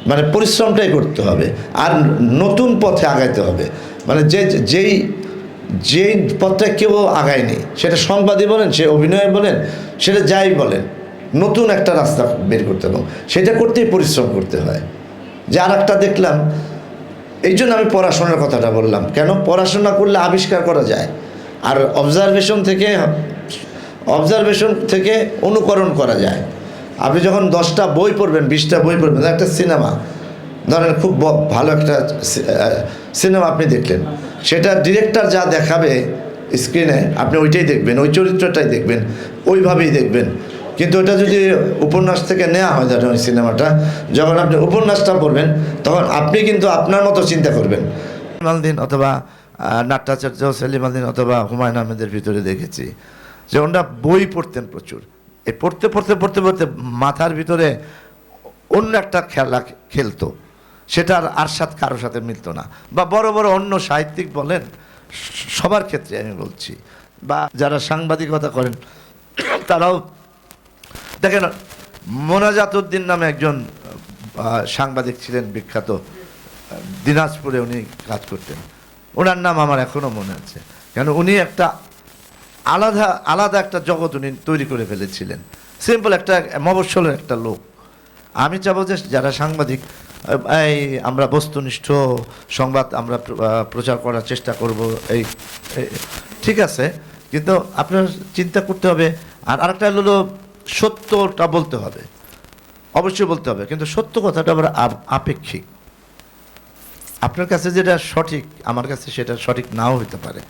মানে পরিশ্রমটাই করতে হবে আর নতুন পথে আগাইতে হবে। মানে যেই যেই পথটা কেউ আগায়নি, সেটা সংবাদই বলেন, সে অভিনয় বলেন, সেটা যাই বলেন, নতুন একটা রাস্তা বের করতে হবে, সেটা করতেই পরিশ্রম করতে হয়। যে আর একটা দেখলাম, এই জন্য আমি পড়াশোনার কথাটা বললাম, কেন পড়াশোনা করলে আবিষ্কার করা যায়, আর অবজারভেশন থেকে অনুকরণ করা যায়। আপনি যখন 10টা বই পড়বেন, 20টা বই পড়বেন, একটা সিনেমা ধরেন, খুব ভালো একটা সিনেমা আপনি দেখলেন, সেটা ডিরেক্টর যা দেখাবে স্ক্রিনে আপনি ওইটাই দেখবেন, ওই চরিত্রটাই দেখবেন, ওইভাবেই দেখবেন। কিন্তু ওটা যদি উপন্যাস থেকে নেওয়া হয়, ধরেন ওই সিনেমাটা, যখন আপনি উপন্যাসটা পড়বেন তখন আপনি কিন্তু আপনার মতো চিন্তা করবেন। মালদিন অথবা নাট্যাচার্য সেলিম আলদিন অথবা হুমায়ুন আহমেদের ভিতরে দেখেছি যে ওনারা বই পড়তেন প্রচুর। এই পড়তে পড়তে পড়তে পড়তে মাথার ভিতরে অন্য একটা খেলা খেলতো, সেটা আর সাথে কারোর সাথে মিলতো না। বা বড় বড় অন্য সাহিত্যিক বলেন, সবার ক্ষেত্রে আমি বলছি, বা যারা সাংবাদিকতা করেন তারাও দেখেন, মোনাজাত উদ্দিন নামে একজন সাংবাদিক ছিলেন বিখ্যাত, দিনাজপুরে উনি কাজ করতেন। ওনার নাম আমার এখনও মনে আছে, কেন উনি একটা আলাদা একটা জগৎ উনি তৈরি করে ফেলেছিলেন। সিম্পল একটা মফস্বলের একটা লোক। আমি চাবো যে যারা সাংবাদিক, আমরা বস্তুনিষ্ঠ সংবাদ আমরা প্রচার করার চেষ্টা করব, এই ঠিক আছে, কিন্তু আপনার চিন্তা করতে হবে। আর আরেকটা হলো সত্যটা বলতে হবে, অবশ্যই বলতে হবে, কিন্তু সত্য কথাটা আবার আপেক্ষিক। আপনার কাছে যেটা সঠিক, আমার কাছে সেটা সঠিক নাও হতে পারে।